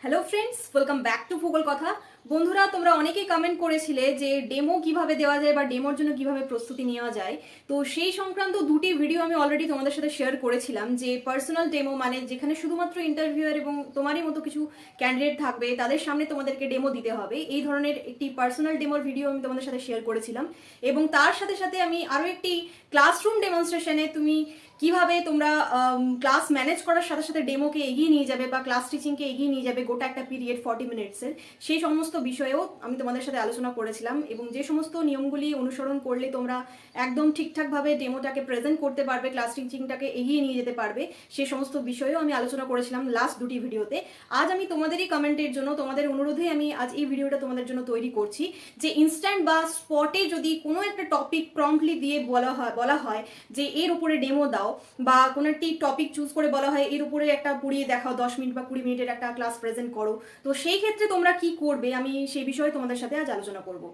Hello friends, welcome back to ভূগোল কথা। বন্ধুরা, তোমরা অনেকেই কমেন্ট করেছিলে যে ডেমো কিভাবে দেওয়া যায় বা ডেমোর জন্য কিভাবে প্রস্তুতি নেওয়া যায়। তো সেই সংক্রান্ত দুটি ভিডিও আমি অলরেডি তোমাদের সাথে শেয়ার করেছিলাম, যে পার্সোনাল ডেমো মানে যেখানে শুধুমাত্র ইন্টারভিউয়ার এবং তোমারই মতো কিছু ক্যান্ডিডেট থাকবে, তাদের সামনে তোমাদেরকে ডেমো দিতে হবে। এই ধরনের একটি পার্সোনাল ডেমোর ভিডিও আমি তোমাদের সাথে শেয়ার করেছিলাম, এবং তার সাথে সাথে আমি আরও একটি ক্লাসরুম ডেমনস্ট্রেশনে তুমি কিভাবে তোমরা ক্লাস ম্যানেজ করার সাথে সাথে ডেমোকে এগিয়ে নিয়ে যাবে বা ক্লাস টিচিংকে এগিয়ে নিয়ে যাবে গোটা একটা পিরিয়ড 40 মিনিটসের, সেই সমস্ত বিষয়েও আমি তোমাদের সাথে আলোচনা করেছিলাম। এবং যে সমস্ত নিয়মগুলি অনুসরণ করলে তোমরা একদম ঠিকঠাকভাবে ডেমোটাকে প্রেজেন্ট করতে পারবে, ক্লাস টিচিংটাকে এগিয়ে নিয়ে যেতে পারবে, সেই সমস্ত বিষয়েও আমি আলোচনা করেছিলাম লাস্ট দুটি ভিডিওতে। আজ আমি তোমাদেরই কমেন্টের জন্য, তোমাদের অনুরোধে আমি আজ এই ভিডিওটা তোমাদের জন্য তৈরি করছি, যে ইনস্ট্যান্ট বা স্পটে যদি কোনো একটা টপিক প্রম্পটলি দিয়ে বলা হয় যে এর উপরে ডেমো দাও, বা কোনো একটি টপিক চুজ করে বলা হয় এর উপরে একটা পড়িয়ে দেখাও, 10 মিনিট বা 20 মিনিটের একটা ক্লাস প্রেজেন্ট করো, তো সেই ক্ষেত্রে তোমরা কি করবে আমি সেই বিষয়ে তোমাদের সাথে আজ আলোচনা করব।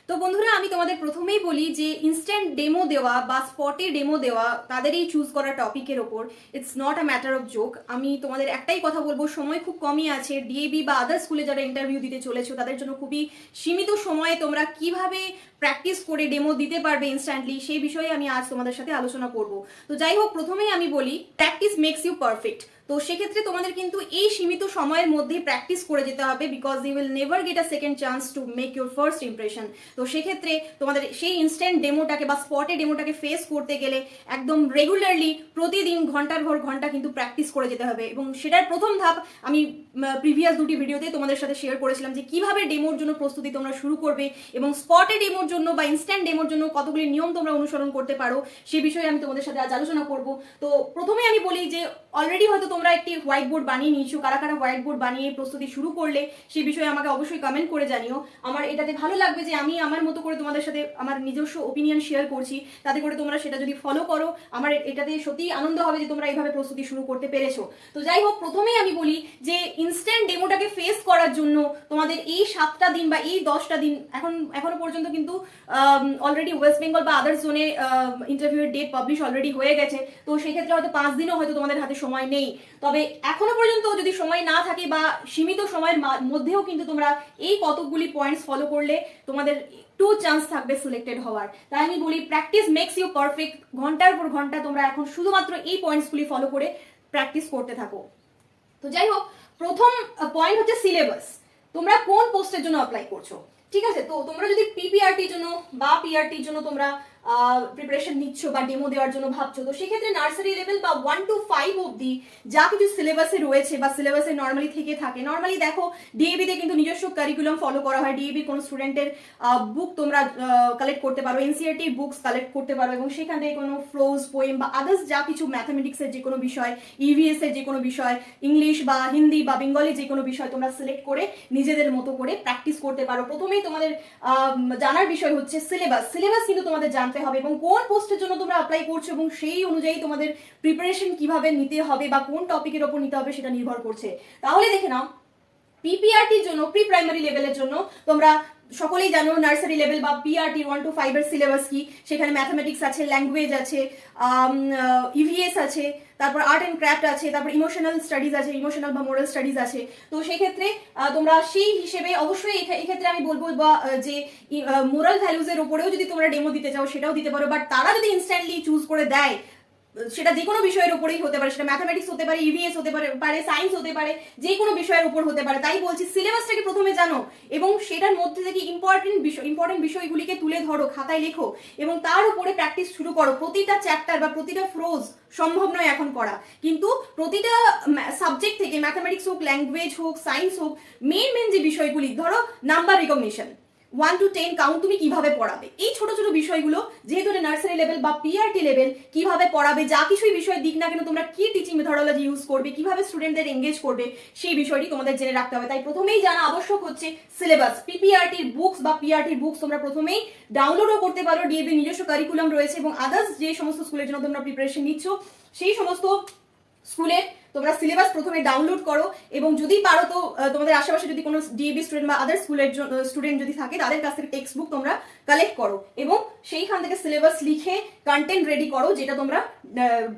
তো বন্ধুরা, আমি তোমাদের প্রথমেই বলি যে ইনস্ট্যান্ট ডেমো দেওয়া বা স্পটে ডেমো দেওয়া তাদেরই চুজ করা টপিকের ওপর, it's not a matter of joke. আমি তোমাদের একটাই কথা বলবো, সময় খুব কমই আছে। ডিএবি বা আদার স্কুলে যারা ইন্টারভিউ দিতে চলেছো তাদের জন্য খুবই সীমিত সময়ে তোমরা কিভাবে প্র্যাকটিস করে ডেমো দিতে পারবে ইনস্ট্যান্টলি, সেই বিষয়ে আমি আজ তোমাদের সাথে আলোচনা করব। তো যাই হোক, প্রথমেই আমি বলি প্র্যাকটিস মেক্স ইউ পারফেক্ট। তো সেক্ষেত্রে তোমাদের কিন্তু এই সীমিত সময়ের মধ্যেই প্র্যাকটিস করে যেতে হবে, because you will never get a second chance to make your first impression. তো সেক্ষেত্রে তোমাদের সেই ইনস্ট্যান্ট ডেমোটাকে বা স্পটে ডেমোটাকে ফেস করতে গেলে একদম রেগুলারলি প্রতিদিন ঘন্টার পর ঘন্টা কিন্তু প্র্যাকটিস করে যেতে হবে। এবং সেটার প্রথম ধাপ আমি প্রিভিয়াস দুটি ভিডিওতে তোমাদের সাথে শেয়ার করেছিলাম, যে কিভাবে ডেমোর জন্য প্রস্তুতি তোমরা শুরু করবে এবং স্পটে ডেমোর জন্য বা ইনস্ট্যান্ট ডেমোর জন্য কতগুলি নিয়ম তোমরা অনুসরণ করতে পারো, সে বিষয়ে আমি তোমাদের সাথে আজ আলোচনা করব। তো প্রথমে আমি বলি যে অলরেডি হয়তো তোমরা একটি হোয়াইট বোর্ড বানিয়ে নিয়েছো। কারা কারা হোয়াইট বোর্ড বানিয়ে প্রস্তুতি শুরু করলে সেই বিষয়ে আমাকে অবশ্যই কমেন্ট করে জানিও। আমার এটাতে ভালো লাগবে যে আমি আমার মতো করে তোমাদের সাথে আমার নিজস্ব ওপিনিয়ন শেয়ার করছি, তাতে করে তোমরা সেটা যদি ফলো করো আমার এটাতে সত্যি আনন্দ হবে যে তোমরা এইভাবে প্রস্তুতি শুরু করতে পেরেছো। তো যাই হোক, প্রথমেই আমি বলি যে ইনস্ট্যান্ট ডেমোটাকে ফেস করার জন্য তোমাদের এই 7টা দিন বা এই 10টা দিন, এখনো পর্যন্ত কিন্তু অলরেডি ওয়েস্ট বেঙ্গল বা আদার জোনে ইন্টারভিউয়ের ডেট পাবলিশ অলরেডি হয়ে গেছে। তো সেক্ষেত্রে হয়তো 5 দিনও হয়তো তোমাদের হাতে সময় নেই। তবে এখনো পর্যন্ত যদি সময় না থাকে বা সীমিত সময়ের মধ্যেও কিন্তু তোমরা এই কতকগুলি পয়েন্টস ফলো করলে তোমাদের টু চান্স থাকবে সিলেক্টেড হওয়ার। তাই আমি বলি প্র্যাকটিস মেক্স ইউ পারফেক্ট। ঘন্টার পর ঘন্টা তোমরা এখন শুধুমাত্র এই পয়েন্টসগুলি ফলো করে প্র্যাকটিস করতে থাকো। তো যাই হোক, প্রথম পয়েন্ট হচ্ছে সিলেবাস। তোমরা কোন পোস্টের জন্য অ্যাপ্লাই করছো, ঠিক আছে? তো তোমরা যদি পিপিআরটির জন্য বা পিআরটির জন্য তোমরা প্রিপারেশন নিচ্ছ বা ডেমো দেওয়ার জন্য ভাবছো, তো সেক্ষেত্রে নার্সারি লেভেল বা 1 to 5 অবধি যা কিছু সিলেবাসে রয়েছে বা সিলেবাসে নর্মালি থেকে থাকে, নর্মালি দেখো ডিএবিতে কিন্তু নিজস্ব কারিকুলাম ফলো করা হয়। ডিএবি কোন স্টুডেন্টের বুক তোমরা কালেক্ট করতে পারো, এনসিআরটি বুকস কালেক্ট করতে পারো, এবং সেখান থেকে কোনো ফ্লোজ, পোয়েম বা আদার্স যা কিছু ম্যাথামেটিক্সের যে কোনো বিষয়, ইভিএস এর যে কোনো বিষয়, ইংলিশ বা হিন্দি বা বেঙ্গলি যে কোনো বিষয় তোমরা সিলেক্ট করে নিজেদের মতো করে প্র্যাকটিস করতে পারো। প্রথমেই তোমাদের জানার বিষয় হচ্ছে সিলেবাস। সিলেবাস কিন্তু তোমাদের জানতে হবে এবং কোন পোস্টের জন্য তোমরা অ্যাপ্লাই করছো এবং সেই অনুযায়ী তোমাদের প্রিপারেশন কিভাবে নিতে হবে বা কোন টপিকের ওপর নিতে হবে সেটা নির্ভর করছে। তাহলে দেখে নাও, পিপিআরটির জন্য, প্রি প্রাইমারি লেভেলের জন্য তোমরা সকলেই জানো নার্সারি লেভেল বা পিআরটি 1 to 5 এর সিলেবাস কি। সেখানে ম্যাথামেটিক্স আছে, ল্যাঙ্গুয়েজ আছে, ইভিএস আছে, তারপর আর্ট অ্যান্ড ক্রাফট আছে, তারপর ইমোশনাল স্টাডিজ আছে, ইমোশনাল বা মোরাল স্টাডিজ আছে। তো সেই ক্ষেত্রে তোমরা সেই হিসেবে অবশ্যই এই ক্ষেত্রে আমি বলবো বা যে মোরাল ভ্যালুজের উপরেও যদি তোমরা ডেমো দিতে চাও সেটাও দিতে পারো। বাট তারা যদি ইনস্ট্যান্টলি চুজ করে দেয়, সেটা যে কোনো বিষয়ের উপরেই হতে পারে, সেটা ম্যাথামেটিক্স হতে পারে, ইভিএস হতে পারে, সায়েন্স হতে পারে, যে কোনো বিষয়ের উপর হতে পারে। তাই বলছি সিলেবাসটাকে প্রথমে জানো এবং সেটার মধ্যে থেকে ইম্পর্টেন্ট বিষয়গুলিকে তুলে ধরো, খাতায় লেখো এবং তার উপরে প্র্যাকটিস শুরু করো। প্রতিটা চ্যাপ্টার বা প্রতিটা ফ্রোজ সম্ভব নয় এখন করা, কিন্তু প্রতিটা সাবজেক্ট থেকে, ম্যাথামেটিক্স হোক, ল্যাঙ্গুয়েজ হোক, সায়েন্স হোক, মেন যে বিষয়গুলি, ধরো নাম্বার রিকগনিশন, 1 to 10 কাউন্ট তুমি কিভাবে পড়াবে, এই ছোট ছোট বিষয়গুলো যেহেতু নার্সারি লেভেল বা পিআরটি লেভেল, কিভাবে পড়াবে, যা কিছুই বিষয় দিক না কেন তোমরা কি টিচিং মেথডোলজি ইউজ করবে, কিভাবে স্টুডেন্টদের এঙ্গেজ করবে, সেই বিষয়টি তোমাদের জেনে রাখতে হবে। তাই প্রথমেই জানা আবশ্যক হচ্ছে সিলেবাস। পিপিআরটির বুকস বা পিআরটির বুকস তোমরা প্রথমেই ডাউনলোডও করতে পারো। ডিএবি নিজস্ব কারিকুলাম রয়েছে এবং আদার্স যে সমস্ত স্কুলের জন্য তোমরা প্রিপারেশন নিচ্ছ সেই সমস্ত স্কুলের তোমরা সিলেবাস প্রথমে ডাউনলোড করো, এবং যদি পারো তো তোমাদের আশেপাশে যদি কোনো ডিএবি স্টুডেন্ট বা আদার স্কুলের স্টুডেন্ট যদি থাকে তাদের কাছ থেকে টেক্সট বুক তোমরা কালেক্ট করো, এবং সেইখান থেকে সিলেবাস লিখে কন্টেন্ট রেডি করো, যেটা তোমরা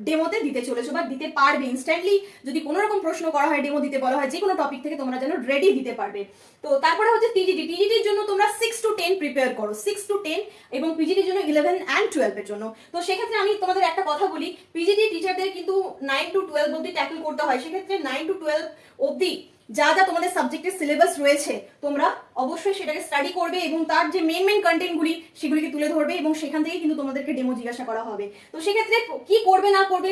ডেমোতে দিতে চলেছো বা দিতে পারবে ইনস্ট্যান্টলি। যদি কোনো রকম প্রশ্ন করা হয়, ডেমো দিতে বলা হয়, যে কোনো টপিক থেকে তোমরা যেন রেডি দিতে পারবে। তো তারপরে হচ্ছে টিজিটির জন্য তোমরা 6 to 10 প্রিপেয়ার করো, 6 to 10, এবং পিজিটির জন্য 11 and 12 এর জন্য। তো সেক্ষেত্রে আমি তোমাদের একটা কথা বলি, পিজিটি টিচারদের কিন্তু 9 to 12 অবধি ট্যাকল করতে হয়। সেক্ষেত্রে 9 to 12 অবধি যা যা তোমাদের সাবজেক্টের সিলেবাস রয়েছে তোমরা অবশ্যই সেটাকে স্টাডি করবে, এবং তার যে মেন কন্টেন্টগুলি সেগুলিকে তুলে ধরবে, এবং সেখান থেকে কিন্তু তোমাদেরকে ডেমো জিজ্ঞাসা করা হবে। তো সেক্ষেত্রে কি করবে না করবে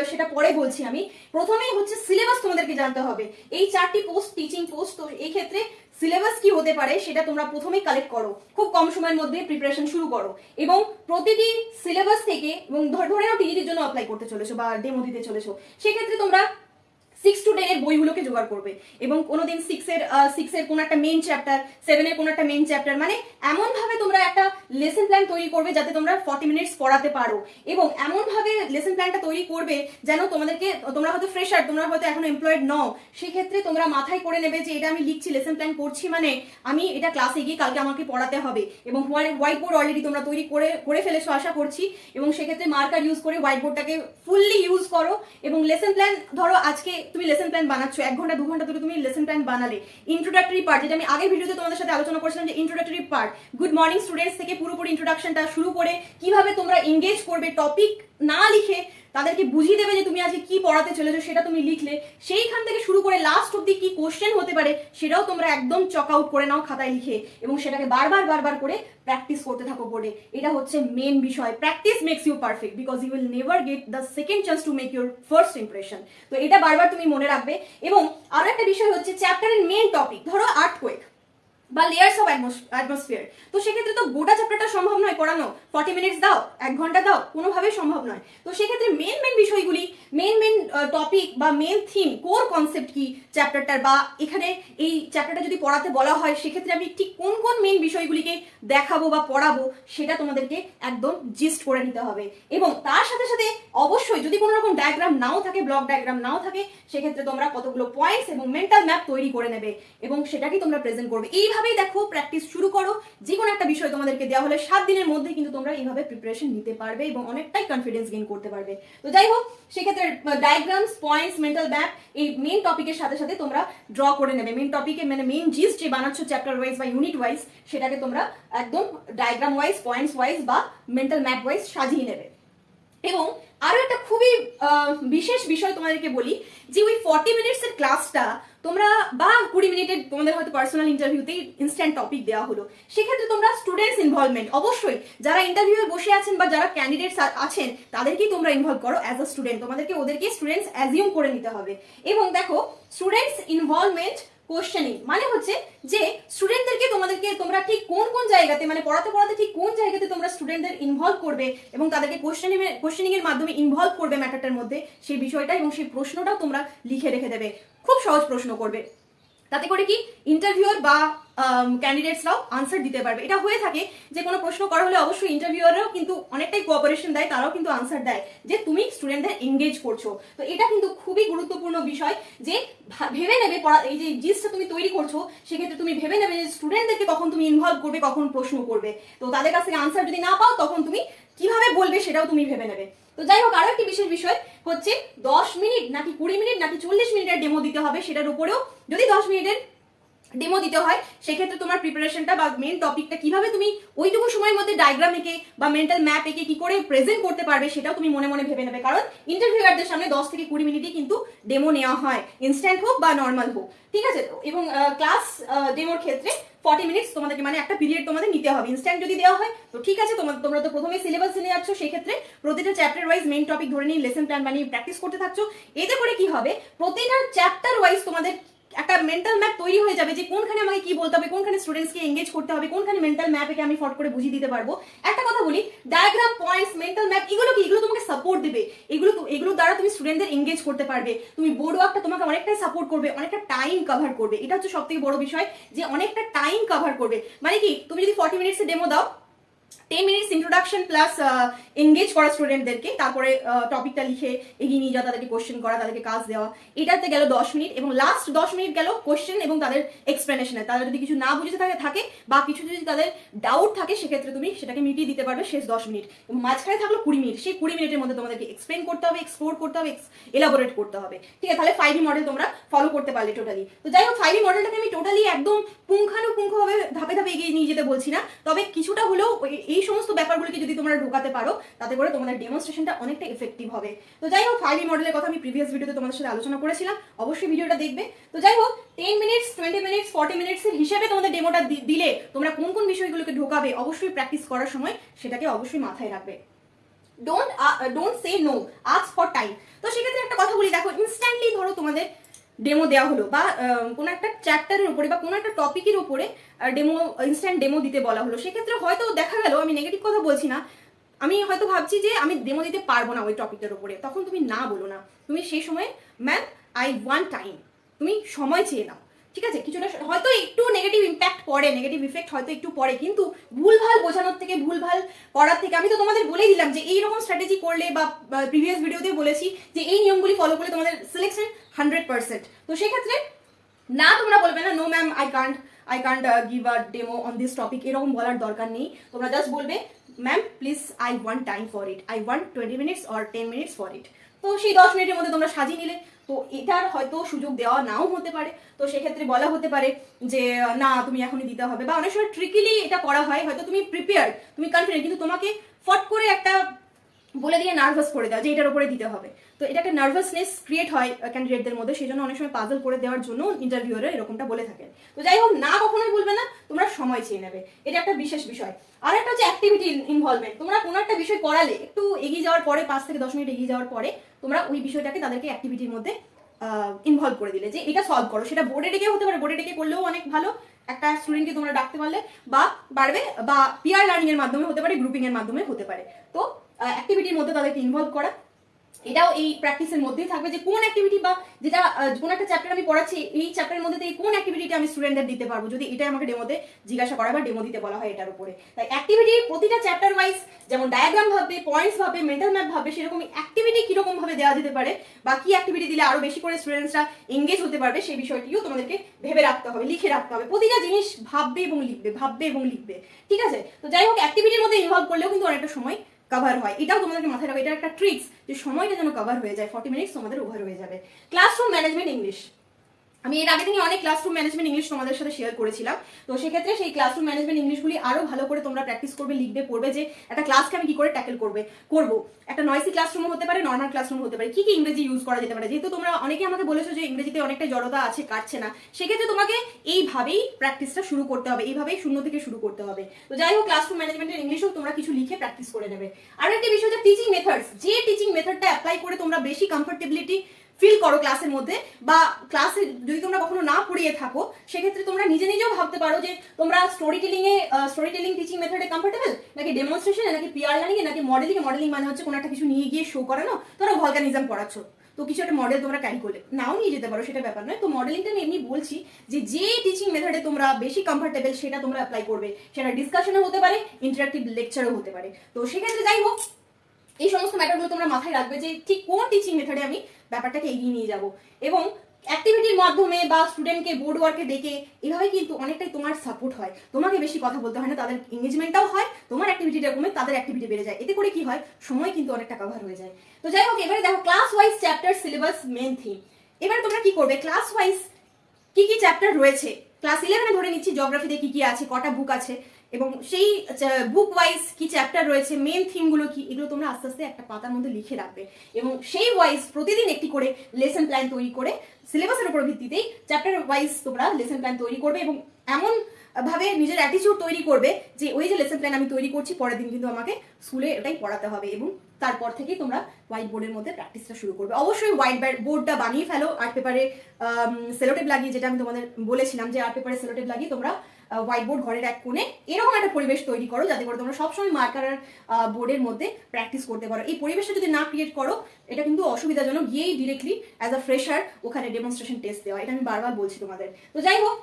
সেটা পরে বলছি। আমি প্রথমেই হচ্ছে সিলেবাস তোমাদেরকে জানতে হবে। এই 4টি পোস্ট টিচিং পোস্ট, তো এই ক্ষেত্রে সিলেবাস কি হতে পারে সেটা তোমরা প্রথমেই কালেক্ট করো, খুব কম সময়ের মধ্যে প্রিপারেশন শুরু করো, এবং প্রতিটি সিলেবাস থেকে, এবং ধরে নাও টিজিটির জন্য অ্যাপ্লাই করতে চলেছো বা ডেমো দিতে চলেছো, সেক্ষেত্রে তোমরা 6 to 10 এর বইগুলোকে জোগাড় করবে, এবং কোনোদিন 6 এর কোনো একটা মেইন চ্যাপ্টার, 7 এর কোনো একটা মেইন চ্যাপ্টার, মানে এমন ভাবে তোমরা একটা লেসন প্ল্যান তৈরি করবে যাতে তোমরা 40 মিনিটস পড়াতে পারো, এবং এমন ভাবে লেসন প্ল্যানটা তৈরি করবে যেন তোমরা হয়তো ফ্রেশার, তোমরা হয়তো এখনো এমপ্লয়েড নও, সেক্ষেত্রে তোমরা মাথায় করে নেবে যে এটা আমি লিখছি, লেসন প্ল্যান করছি, মানে আমি এটা ক্লাসে গিয়ে কালকে আমাকে পড়াতে হবে, এবং হোয়াইট বোর্ড অলরেডি তোমরা তৈরি করে ফেলেছো আশা করছি, এবং সেক্ষেত্রে মার্কার ইউজ করে হোয়াইট বোর্ডটাকে ফুললি ইউজ করো, এবং লেসন প্ল্যান ধরো আজকে তুমি লেসন প্ল্যান বানাচ্ছো, 1 ঘন্টা 2 ঘন্টা ধরে তুমি লেসন প্ল্যান বানালে, ইন্ট্রোডাক্টরি পার্ট, যেটা আমি আগের ভিডিওতে তোমাদের সাথে আলোচনা করেছিলাম, যে introductory part, good morning students থেকে পুরোপুরি ইন্ট্রোডাকশনটা শুরু করে কিভাবে তোমরা এঙ্গেজ করবে, টপিক না লিখে তাদেরকে বুঝিয়ে দেবে যে তুমি আজকে কি পড়াতে চলেছো সেটা তুমি লিখলে, সেইখান থেকে শুরু করে লাস্ট অব্দি কি কোশ্চেন হতে পারে সেটাও তোমরা একদম চক আউট করে নাও খাতায় লিখে, এবং সেটাকে বারবার করে প্র্যাকটিস করতে থাকো বোর্ডে। এটা হচ্ছে মেন বিষয়। Practice makes you perfect, because you will never get the second chance to make your first impression. তো এটা বারবার তুমি মনে রাখবে। এবং আরো একটা বিষয় হচ্ছে চ্যাপ্টারের মেন টপিক, ধরো আর্থকোয়েক বা লেয়ার্স অফ অ্যাটমসফিয়ার, তো সেক্ষেত্রে তো গোটা চ্যাপ্টারটা সম্ভব নয় পড়ানো, 40 মিনিটস দাও, 1 ঘন্টা দাও, কোনোভাবেই সম্ভব নয়। তো সেক্ষেত্রে মেন বিষয়গুলি, মেন টপিক বা মেন থিম, কোর কনসেপ্ট কি চ্যাপ্টারটার, বা এখানে এই চ্যাপ্টারটা যদি পড়াতে বলা হয় সেক্ষেত্রে আমি ঠিক কোন মেন বিষয়গুলিকে দেখাবো বা পড়াবো সেটা তোমাদেরকে একদম জিস্ট করে নিতে হবে। এবং তার সাথে সাথে অবশ্যই যদি কোনো রকম ডায়াগ্রাম নাও থাকে, ব্লক ডায়াগ্রাম নাও থাকে, সেক্ষেত্রে তোমরা কতগুলো পয়েন্টস এবং মেন্টাল ম্যাপ তৈরি করে নেবে, এবং সেটাকে তোমরা প্রেজেন্ট করবে। এইভাবেই দেখো প্র্যাকটিস শুরু করো। যে কোনো একটা বিষয় তোমাদেরকে দেওয়া হলে 7 দিনের মধ্যে কিন্তু তোমরা এইভাবে প্রিপারেশন নিতে পারবে, এবং অনেকটাই কনফিডেন্স গেইন করতে পারবে। তো যাই হোক, সেক্ষেত্রে ডায়াগ্রামস, পয়েন্টস, মেন্টাল ম্যাপ এই মেন টপিকের সাথে সাথে তোমরা ড্র করে নেবে। মেন টপিকে মানে মেন জিস্ট যে বানাচ্ছ চ্যাপ্টার ওয়াইজ বা ইউনিট ওয়াইজ, সেটাকে তোমরা একদম ডায়াগ্রাম ওয়াইজ, পয়েন্টস ওয়াইজ বা মেন্টাল ম্যাপ ওয়াইজ সাজিয়ে নেবে। এবং আরো একটা খুবই বিশেষ বিষয় তোমাদেরকে বলি, যে ওই 40 মিনিটসের ক্লাসটা তোমরা, বা 20 মিনিটের তোমাদের হয়তো পার্সোনাল ইন্টারভিউতেই ইনস্ট্যান্ট টপিক দেওয়া হলো, সেক্ষেত্রে তোমরা স্টুডেন্টস ইনভলভমেন্ট, অবশ্যই যারা ইন্টারভিউয়ে বসে আছেন বা যারা ক্যান্ডিডেটস আছেন তাদেরকেই তোমরা ইনভলভ করো অ্যাজ আ স্টুডেন্ট। ওদেরকে স্টুডেন্টস অ্যাজিউম করে নিতে হবে। এবং দেখো, স্টুডেন্টস ইনভলভমেন্ট কোশ্চেনিং মানে হচ্ছে যে স্টুডেন্টদেরকে তোমরা ঠিক কোন জায়গাতে, মানে পড়াতে ঠিক কোন জায়গাতে তোমরা স্টুডেন্টদের ইনভলভ করবে এবং তাদেরকে কোশ্চেনিং এর মাধ্যমে ইনভলভ করবে ম্যাটারটার মধ্যে, সেই বিষয়টা এবং সেই প্রশ্নটাও তোমরা লিখে রেখে দেবে। খুব সহজ প্রশ্ন করবে, তাতে করে কি ইন্টারভিউয়ার বা ক্যান্ডিডেটসরাও আনসার দিতে পারবে। এটা হয়ে থাকে যে কোনো প্রশ্ন করা হলে অবশ্যই ইন্টারভিউয়াররাও কিন্তু অনেকটাই কোঅপারেশন দেয়, তারাও কিন্তু আনসার দেয় যে তুমি স্টুডেন্টদের এঙ্গেজ করছো। তো এটা কিন্তু খুবই গুরুত্বপূর্ণ বিষয়, যে ভেবে নেবে এই যে জিনিসটা তুমি তৈরি করছো, সেক্ষেত্রে তুমি ভেবে নেবে যে স্টুডেন্টদেরকে কখন তুমি ইনভলভ করবে, কখন প্রশ্ন করবে। তো তাদের কাছ থেকে আনসার যদি না পাও তখন তুমি কিভাবে বলবে সেটাও তুমি ভেবে নেবে। তো যাই হোক, আরো একটি বিশেষ বিষয় হচ্ছে 10 মিনিট নাকি 20 মিনিট নাকি 40 মিনিটের ডেমো দিতে হবে। সেটার উপরেও যদি 10 মিনিটের ডেমো দিতে হয়, সেক্ষেত্রে তোমার প্রিপারেশনটা বা মেন টপিকটা কিভাবে তুমি ওইটুকু সময়ের মধ্যে ডায়াগ্রাম এঁকে বা মেন্টাল ম্যাপ এঁকে কি করে প্রেজেন্ট করতে পারবে সেটাও তুমি মনে মনে ভেবে নেবে। কারণ ইন্টারভিউয়ারদের সামনে 10 থেকে 20 মিনিটই কিন্তু ডেমো নেওয়া হয়, ইনস্ট্যান্ট হোক বা নর্মাল হোক, ঠিক আছে। এবং ক্লাস ডেমোর ক্ষেত্রে 40 মিনিটস তোমাদেরকে, মানে একটা পিরিয়ড তোমাদের নিতে হবে। ইনস্ট্যান্ট যদি দেওয়া হয় তো ঠিক আছে, তোমরা তো প্রথমে সিলেবাস জেনে যাচ্ছ, সেই ক্ষেত্রে প্রতিটা চ্যাপ্টার ওয়াইজ মেইন টপিক ধরে নিয়ে লেসন প্ল্যান বানিয়ে প্র্যাকটিস করতে থাকছো। এতে করে কি হবে, প্রতিটা চ্যাপ্টার ওয়াইজ তোমাদের একটা মেন্টাল ম্যাপ তৈরি হয়ে যাবে, যে কোনখানে আমাকে কি বলতে হবে, কোনখানে স্টুডেন্টসকে এঙ্গেজ করতে হবে, কোনখানে মেন্টাল ম্যাপকে আমি ফট করে বুঝিয়ে দিতে পারবো। একটা কথা বলি, ডায়াগ্রাম, পয়েন্টস, মেন্টাল ম্যাপ এগুলো তোমাকে সাপোর্ট দেবে, এগুলো দ্বারা তুমি স্টুডেন্টদের এঙ্গেজ করতে পারবে। তুমি বোর্ড ওয়ার্কটা তোমাকে অনেকটাই সাপোর্ট করবে, অনেকটা টাইম কভার করবে। এটা হচ্ছে সবথেকে বড় বিষয়, যে অনেকটা টাইম কভার করবে। মানে কি, তুমি যদি 40 মিনিটসে ডেমো দাও, 10 মিনিটস ইন্ট্রোডাকশন প্লাস এঙ্গেজ করা স্টুডেন্টদেরকে, তারপরে টপিকটা লিখে এগিয়ে নিয়ে যাওয়া, তাদেরকে কোশ্চেন করা, তাদেরকে কাজ দেওয়া, এটাতে গেল 10 মিনিট, এবং লাস্ট 10 মিনিট গেল কোশ্চেন এবং তাদের এক্সপ্লেনেশনে। তারা যদি কিছু না বুঝতে থাকে বা কিছু যদি তাদের ডাউট থাকে, সেক্ষেত্রে তুমি সেটাকে মিটিয়ে দিতে পারবে শেষ 10 মিনিট। এবং মাঝখানে থাকলো 20 মিনিট, সেই 20 মিনিটের মধ্যে তোমাদেরকে এক্সপ্লেন করতে হবে, এক্সপ্লোর করতে হবে, এলাবোরেট করতে হবে। ঠিক আছে, তাহলে 5E মডেল তোমরা ফলো করতে পারলে টোটালি। তো যাই হোক, 5E মডেলটাকে আমি টোটালি একদম পুঙ্খানুপুঙ্খভাবে ধাপে ধাপে এগিয়ে নিয়ে যেতে বলছি না, তবে কিছুটা হলেও এই সমস্ত ব্যাপারগুলোকে যদি তোমরা ঢোকাতে পারো, তাতে করে তোমাদের ডেমনস্ট্রেশনটা অনেকটা এফেক্টিভ হবে। তো যাই হোক, 5E মডেলের কথা আমি প্রিভিয়াস ভিডিওতে তোমাদের সাথে আলোচনা করেছিলাম, অবশ্যই ভিডিওটা দেখবে। তো যাই হোক, 10 মিনিটস, 20 মিনিটস, 40 মিনিটসের হিসেবে তোমাদের ডেমোটা দিলে তোমরা কোন কোন বিষয়গুলোকে ঢোকাবে অবশ্যই প্র্যাকটিস করার সময় সেটাকে অবশ্যই মাথায় রাখবে। Don't say no, ask for time. তো সেক্ষেত্রে একটা কথা বলি, দেখো ইনস্ট্যান্টলি ধরো তোমাদের ডেমো দেওয়া হলো, বা কোনো একটা চ্যাপ্টারের উপরে বা কোনো একটা টপিকের উপরে ইনস্ট্যান্ট ডেমো দিতে বলা হলো, সেক্ষেত্রে হয়তো দেখা গেল, আমি নেগেটিভ কথা বলছি না, আমি হয়তো ভাবছি যে আমি ডেমো দিতে পারবো না ওই টপিকটার উপরে, তখন তুমি না বলো না, তুমি সেই সময় ম্যাম আই ওয়ান্ট টাইম, তুমি সময় চেয়ে নাও। ঠিক আছে, কিছুটা হয়তো একটু নেগেটিভ ইম্প্যাক্ট পড়ে, নেগেটিভ ইফেক্ট হয়তো একটু পড়ে, কিন্তু ভুলভাল বোঝানোর থেকে, ভুলভাল করার থেকে, আমি তো তোমাদের বলেই দিলাম যে এইরকম স্ট্র্যাটেজি করলে, বা প্রিভিয়াস ভিডিওতে বলেছি যে এই নিয়মগুলি ফলো করলে তোমাদের সিলেকশন 100%। তো সেক্ষেত্রে না, তোমরা বলবে না no ma'am I can't give a demo on this topic, এরকম বলার দরকার নেই। তোমরা জাস্ট বলবে ma'am please I want time for it, I want 20 minutes or 10 minutes for it. তো সেই 10 মিনিটের মধ্যে তোমরা সাজিয়ে নিলে, তো এটার হয়তো সুযোগ দেওয়া নাও হতে পারে, তো সেক্ষেত্রে বলা হতে পারে যে না তুমি এখনই দিতে হবে, বা অনেক সময় ট্রিকিলি এটা করা হয়, হয়তো তুমি প্রিপেয়ার, তুমি কনফিডেন্ট, কিন্তু তোমাকে ফট করে একটা বলে দিয়ে নার্ভাস করে দেওয়া যে এটার উপরে দিতে হবে। তো এটা একটা নার্ভাসনেস ক্রিয়েট হয় ক্যান্ডিডেটদের মধ্যে, সেই জন্য অনেক সময় পাজল করে দেওয়ার জন্য ইন্টারভিউয়াররা এরকমটা বলে থাকেন। তো যাই হোক, না কখনোই বলবে না, তোমরা সময় চেয়ে নেবে, এটা একটা বিশেষ বিষয়। আর একটা হচ্ছে অ্যাক্টিভিটি ইনভলভমেন্ট। তোমরা কোনো একটা বিষয় করালে, একটু এগিয়ে যাওয়ার পরে, 5 থেকে 10 মিনিট এগিয়ে যাওয়ার পরে তোমরা ওই বিষয়টাকে তাদেরকে অ্যাক্টিভিটির মধ্যে ইনভলভ করে দিলে, যে এটা সলভ করো। সেটা বোর্ডে ডেকে হতে পারে, বোর্ডে ডেকে করলেও অনেক ভালো, একটা স্টুডেন্টকে তোমরা ডাকতে পারলে বা পারবে, বা পিয়ার লার্নিং এর মাধ্যমে হতে পারে, গ্রুপিং এর মাধ্যমে হতে পারে। তো অ্যাক্টিভিটির মধ্যে তাদেরকে ইনভলভ করা, এটাও এই প্র্যাকটিসের মধ্যেই থাকবে, যে কোন অ্যাক্টিভিটি বা যেটা কোন একটা চ্যাপ্টার আমি পড়াচ্ছি, এই চ্যাপ্টারের মধ্যে থেকে কোন অ্যাক্টিভিটিটা আমি স্টুডেন্টদের দিতে পারবো, যদি এটা আমাকে ডেমোতে জিজ্ঞাসা করা বা ডেমো দিতে বলা হয় এটার উপরে। তাই অ্যাক্টিভিটি প্রতিটা চ্যাপ্টার ওয়াইজ, যেমন ডায়াগ্রাম ভাববে, পয়েন্টস ভাববে, মেন্টাল ম্যাপ ভাববে, সেরকম অ্যাক্টিভিটি কিরকম ভাবে দেওয়া যেতে পারে, বা কি অ্যাক্টিভিটি দিলে আরো বেশি করে স্টুডেন্টসরা এঙ্গেজ হতে পারবে, সেই বিষয়টিও তোমাদেরকে ভেবে রাখতে হবে, লিখে রাখতে হবে। প্রতিটা জিনিস ভাববে এবং লিখবে, ভাববে এবং লিখবে। ঠিক আছে, তো যাই হোক, অ্যাক্টিভিটির মধ্যে ইনভলভ করলেও কিন্তু অনেকটা সময় কভার হয়, এটাও তোমাদেরকে মাথায় রাখবে, এটা একটা ট্রিক্স, যে সময়টা যেন কভার হয়ে যায়, 40 মিনিটস তোমাদের ওভার হয়ে যাবে। ক্লাসরুম ম্যানেজমেন্ট ইংলিশ, আমি এর আগে থেকে অনেক ক্লাসরুম ম্যানেজমেন্ট ইংলিশ তোমাদের সাথে শেয়ার করেছিলাম। তো সেক্ষেত্রে সেই ক্লাসরুম ম্যানেজমেন্ট ইংলিশগুলি আরো ভালো করে তোমরা প্র্যাকটিস করবে, লিখবে, পড়বে, যে একটা ক্লাসকে আমি কি করে ট্যাকেল করবো। একটা নয়েসি ক্লাসরুম হতে পারে, নর্মাল ক্লাসরুম হতে পারে, কি কি ইংরেজি ইউজ করা যেতে পারে। যেহেতু তোমরা অনেকে আমাকে বলেছো যে ইংরেজিতে অনেকটা জড়তা আছে, কাটছে না, সেক্ষেত্রে তোমাকে এইভাবেই প্র্যাকটিসটা শুরু করতে হবে, এইভাবেই শূন্য থেকে শুরু করতে হবে। তো যাই হোক, ক্লাসরুম ম্যানেজমেন্টের ইংলিশও তোমরা কিছু লিখে প্র্যাকটিস করে নেবে। আর একটা বিষয় হচ্ছে টিচিং মেথডস, যে টিচিং মেথডটা অ্যাপ্লাই করে তোমরা বেশি কমফোর্টেবিলিটি ফিল করো ক্লাসের মধ্যে, বা ক্লাসে যদি তোমরা কখনো না পড়িয়ে থাকো, সেক্ষেত্রে তোমরা নিজে নিজেও ভাবতে পারো যে তোমরা স্টোরি টেলিং টিচিং মেথডে কমফোর্টেবল, নাকি ডেমনস্ট্রেশনে, নাকি পিয়ার লার্নিং এ, নাকি মডেলিং এ। মডেলিং মানে হচ্ছে কোনো একটা কিছু নিয়ে গিয়ে শো করানো, তোমরা ভলকানিজম পড়াচ্ছ, তো কিছু একটা মডেল তোমরা ক্যারি করলে, নাও নিয়ে যেতে পারো, সেটা ব্যাপার নয়। তো মডেলিংটা আমি এমনি বলছি যে টিচিং মেথডে তোমরা বেশি কমফোর্টেবল, সেটা তোমরা অ্যাপ্লাই করবে, সেটা ডিসকাশনে হতে পারে, ইন্টারাক্টিভ লেকচারও হতে পারে। তো সেক্ষেত্রে যাই হোক, এই সমস্ত ম্যাটারগুলো তোমরা মাথায় রাখবে, যে ঠিক কোন টিচিং মেথডে আমি ব্যাপারটাকে এগিয়ে নিয়ে যাব। এবং অ্যাক্টিভিটির মাধ্যমে বা স্টুডেন্টকে বোর্ড ওয়ার্কে ডেকে এভাবে কিন্তু অনেকটাই তোমার সাপোর্ট হয়, তোমাকে বেশি কথা বলতে হয় না, তাদের এঙ্গেজমেন্টটাও হয়, তোমার অ্যাক্টিভিটিটা কমে তাদের অ্যাক্টিভিটি বেড়ে যায়, এতে করে কি হয়, সময় কিন্তু অনেকটা কভার হয়ে যায়। তো যাই হোক, এবারে দেখো class wise chapter, syllabus, main theme. এবারে তোমরা কি করবে, ক্লাস ওয়াইজ কি কি চ্যাপ্টার রয়েছে, ক্লাস 11 ধরে নিচ্ছি, জিওগ্রাফিতে কি কি আছে, কটা বুক আছে, এবং সেই বুক ওয়াইজ কি চ্যাপ্টার রয়েছে, মেন থিমগুলো কি, এগুলো তোমরা আস্তে আস্তে একটা পাতার মধ্যে লিখে রাখবে, এবং সেই ওয়াইজ প্রতিদিন একটি করে লেসন প্ল্যান তৈরি করে, সিলেবাসের উপর ভিত্তিতেই চ্যাপ্টার ওয়াইজ তোমরা লেসন প্ল্যান তৈরি করবে, এবং এমন ভাবে নিজের অ্যাটিটিউড তৈরি করবে যে ওই যে লেসন প্ল্যান আমি তৈরি করছি, পরের দিন কিন্তু আমাকে স্কুলে এটাই পড়াতে হবে, এবং তারপর থেকেই তোমরা হোয়াইট বোর্ডের মধ্যে প্র্যাকটিসটা শুরু করবে। অবশ্যই হোয়াইট বোর্ডটা বানিয়ে ফেলো, আর্ট পেপারে সেলোটেপ লাগিয়ে, যেটা আমি তোমাদের বলেছিলাম যে আর্ট পেপারে সেলোটেপ লাগিয়ে তোমরা হোয়াইট বোর্ড ঘরের এক কোণে এরকম একটা পরিবেশ তৈরি করো, যাতে করে তোমরা সবসময় মার্কার আর বোর্ডের মধ্যে প্র্যাকটিস করতে পারো। এই পরিবেশটা যদি না ক্রিয়েট করো, এটা কিন্তু অসুবিধাজনক, গিয়েই ডিরেক্টলি অ্যাজ আ ফ্রেশার ওখানে ডেমনস্ট্রেশন টেস্ট দেওয়া, এটা আমি বারবার বলছি তোমাদের। তো যাই হোক,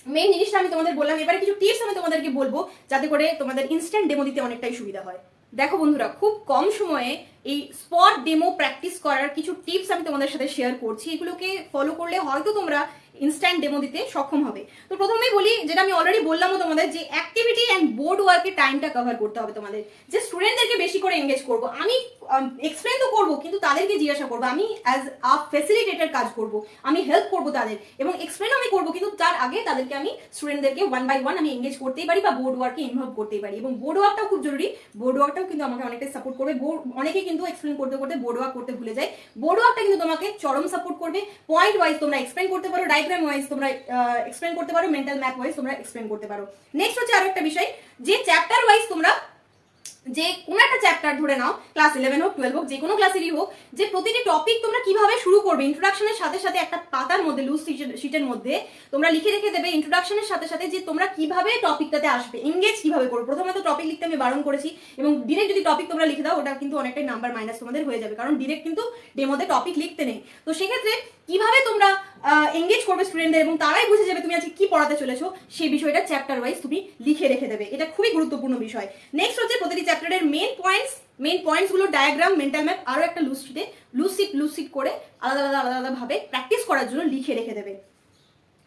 মেইন জিনিসটা আমি তোমাদের বললাম, এবারে কিছু টিপস আমি তোমাদেরকে বলবো যাতে করে তোমাদের ইনস্ট্যান্ট ডেমো দিতে অনেকটাই সুবিধা হয়। দেখো বন্ধুরা, খুব কম সময়ে এই স্পট ডেমো প্র্যাকটিস করার কিছু টিপস আমি তোমাদের সাথে শেয়ার করছি। এগুলোকে ফলো করলে হয়তো তোমরা ইনস্ট্যান্ট ডেমো দিতে সক্ষম হবে। তো প্রথমেই বলি, যেটা আমি অলরেডি বললামও তোমাদের, যে অ্যাক্টিভিটি অ্যান্ড বোর্ড ওয়ার্কের টাইমটা কভার করতে হবে তোমাদের। যে স্টুডেন্টদেরকে বেশি করে এঙ্গেজ করবো, আমি এক্সপ্লেন তো করবো কিন্তু তাদেরকে জিজ্ঞাসা করবো, আমি অ্যাজ আ ফ্যাসিলিটেটর কাজ করবো, আমি হেল্প করবো তাদের এবং এক্সপ্লেন আমি করবো, কিন্তু তার আগে তাদেরকে আমি স্টুডেন্টদেরকে ওয়ান বাই ওয়ান আমি এঙ্গেজ করতেই পারি বা বোর্ড ওয়ার্কে ইনভলভ করতেই পারি। এবং বোর্ড ওয়ার্কটাও খুব জরুরি, বোর্ড ওয়ার্কটাও কিন্তু আমাকে অনেকটাই সাপোর্ট করবে। অনেকে কিন্তু এক্সপ্লেন করতে করতে বোর্ড ওয়ার্ক করতে ভুলে যায়, বোর্ড ওয়ার্কটা কিন্তু তোমাকে চরম সাপোর্ট করবে। পয়েন্ট ওয়াইজ তোমরা এক্সপ্লেন করতে পারো, ডায়াগ্রাম ওয়াইজ তোমরা এক্সপ্লেন করতে পারো, মেন্টাল ম্যাপ ওয়াইজ তোমরা এক্সপ্লেন করতে পারো। নেক্সট হচ্ছে আরো একটা বিষয়, যে চ্যাপ্টার ওয়াইজ তোমরা যে কোনো একটা চ্যাপ্টার ধরে নাও, ক্লাস 11 হোক 12 হোক, যে কোনো ক্লাসেরই হোক, যে প্রতিটি টপিক তোমরা কিভাবে শুরু করবে, ইন্ট্রোডাকশনের সাথে সাথে একটা পাতার মধ্যে লুজ শিটের মধ্যে তোমরা লিখে রেখে দেবে ইন্ট্রোডাকশনের সাথে সাথে যে তোমরা কিভাবে টপিকটাতে আসবে, এঙ্গেজ কিভাবে করবে। প্রথমে তো টপিক লিখতে আমি বারণ করেছি, এবং ডিরেক্ট যদি টপিক তোমরা লিখে দাও ওটা কিন্তু অনেকটাই নাম্বার মাইনাস তোমাদের হয়ে যাবে, কারণ ডিরেক্ট কিন্তু ডেমোতে টপিক লিখতে নেই। তো সেক্ষেত্রে কিভাবে তোমরা এঙ্গেজ করবে স্টুডেন্টদের এবং তারাই বুঝে যাবে তুমি আজকে কি পড়াতে চলেছো, সেই বিষয়টা চ্যাপ্টার ওয়াইজ তুমি লিখে রেখে দেবে। এটা খুবই গুরুত্বপূর্ণ বিষয়। নেক্সট হচ্ছে প্রতিটি চ্যাপ্টারের মেইন পয়েন্টস গুলো ডায়াগ্রাম, মেন্টাল ম্যাপ, আরো একটা লুজ শিট করে আলাদা আলাদা আলাদা আলাদা ভাবে প্র্যাকটিস করার জন্য লিখে রেখে দেবে।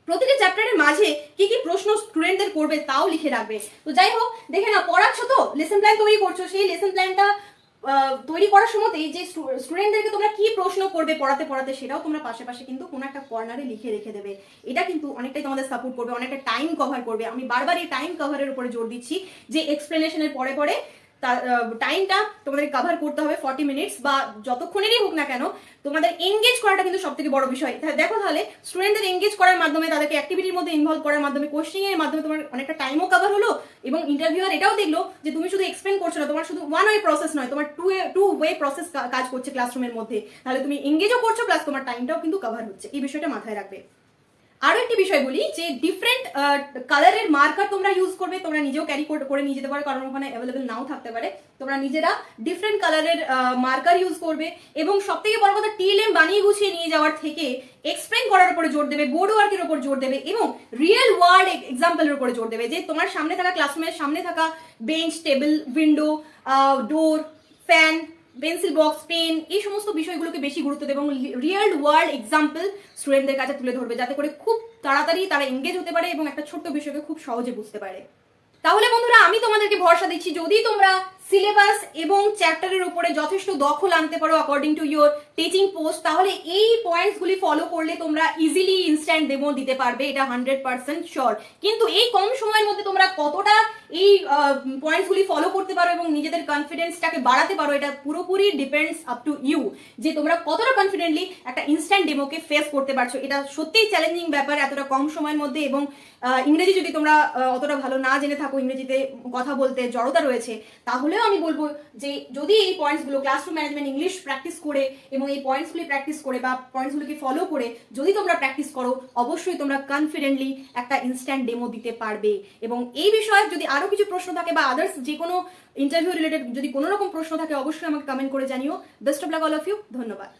প্রতিটি চ্যাপ্টারের মাঝে কি কি প্রশ্ন স্টুডেন্টদের করবে তাও লিখে রাখবে। তো যাই হোক, দেখে না, পড়াচ্ছ তো, লেসন প্ল্যান তৈরি করছো, সেই লেসন প্ল্যানটা তৈরি করার সময়তেই যে স্টুডেন্টদেরকে তোমরা কি প্রশ্ন করবে পড়াতে পড়াতে, সেটাও তোমরা পাশে পাশে কিন্তু কোনো একটা কর্নারে লিখে রেখে দেবে। এটা কিন্তু অনেকটাই তোমাদের সাপোর্ট করবে, অনেকটা টাইম কভার করবে। আমি বারবার এই টাইম কভারের উপরে জোর দিচ্ছি যে এক্সপ্লেনেশনের পরে পরে টাইমটা তোমাদের কভার করতে হবে 40 মিনিটস বা যতক্ষণেরই হোক না কেন। তোমাদের এঙ্গেজ করাটা কিন্তু সব থেকে বড় বিষয়। দেখো তাহলে স্টুডেন্টদের এঙ্গেজ করার মাধ্যমে, তাদেরকে অ্যাক্টিভিটির মধ্যে ইনভলভ করার মাধ্যমে, কোশ্চেনিং এর মাধ্যমে তোমার অনেকটা টাইমও কভার হলো, এবং ইন্টারভিউয়ার এটাও দেখলো যে তুমি শুধু এক্সপ্লেন করছো না, তোমার শুধু ওয়ান ওয়ে প্রসেস নয়, তোমার টু ওয়ে প্রসেস কাজ করছে ক্লাসরুমের মধ্যে। তাহলে তুমি এঙ্গেজও করছো, প্লাস তোমার টাইমটাও কিন্তু কভার হচ্ছে। এই বিষয়টা মাথায় রাখবে। আরো একটি বিষয় বলি, যে ডিফারেন্ট কালারের মার্কার তোমরা ইউজ করবে, তোমরা নিজেও ক্যারি করে নিয়ে যেতে পারো, কারণ ওখানে অ্যাভেলেবেল নাও থাকতে পারে। তোমরা নিজেরা ডিফারেন্ট কালারের মার্কার ইউজ করবে, এবং সব থেকে বড় কথা, টিএলএম বানিয়ে গুছিয়ে নিয়ে যাওয়ার থেকে এক্সপ্লেন করার উপরে জোর দেবে, বোর্ড ওয়ার্কের উপর জোর দেবে, এবং রিয়েল ওয়ার্ল্ড এক্সাম্পলের উপরে জোর দেবে। যে তোমার সামনে থাকা, ক্লাসরুমের সামনে থাকা বেঞ্চ, টেবিল, উইন্ডো, ডোর, ফ্যান, পেন্সিল বক্স, পেন, এই সমস্ত বিষয়গুলোকে বেশি গুরুত্ব দেবে এবং রিয়েল ওয়ার্ল্ড এক্সাম্পল স্টুডেন্টদের কাছে তুলে ধরবে, যাতে করে খুব তাড়াতাড়ি তারা এঙ্গেজ হতে পারে এবং একটা ছোট্ট বিষয়কে খুব সহজে বুঝতে পারে। তাহলে বন্ধুরা, আমি তোমাদেরকে ভরসা দিচ্ছি, যদি তোমরা সিলেবাস এবং চ্যাপ্টারের উপরে যথেষ্ট দখল আনতে পারো according to your teaching post, তাহলে এই পয়েন্টসগুলি ফলো করলে তোমরা ইজিলি ইনস্ট্যান্ট ডেমো দিতে পারবে, এটা 100% শিওর। কিন্তু এই কম সময়ের মধ্যে তোমরা কতটা এই পয়েন্টসগুলি ফলো করতে পারো এবং নিজেদের কনফিডেন্সটাকে বাড়াতে পারো, এটা পুরোপুরি ডিপেন্ডস আপ টু ইউ, যে তোমরা কতটা কনফিডেন্টলি একটা ইনস্ট্যান্ট ডেমোকে ফেস করতে পারছো। এটা সত্যিই চ্যালেঞ্জিং ব্যাপার এতটা কম সময়ের মধ্যে, এবং ইংরেজি যদি তোমরা অতটা ভালো না জেনে থাকো, ইংরেজিতে কথা বলতে জড়তা রয়েছে, তাহলেও আমি বলবো যে যদি এই পয়েন্টসগুলো ক্লাসরুম ম্যানেজমেন্ট ইংলিশ প্র্যাকটিস করে এবং এই পয়েন্টসগুলি প্র্যাকটিস করে বা পয়েন্টসগুলোকে ফলো করে যদি তোমরা প্র্যাকটিস করো, অবশ্যই তোমরা কনফিডেন্টলি একটা ইনস্ট্যান্ট ডেমো দিতে পারবে। এবং এই বিষয়ে যদি আরো কিছু প্রশ্ন থাকে বা আদার্স যে কোনো ইন্টারভিউ রিলেটেড যদি কোনো রকম প্রশ্ন থাকে, অবশ্যই আমাকে কমেন্ট করে জানিও। Best of luck all of you. ধন্যবাদ।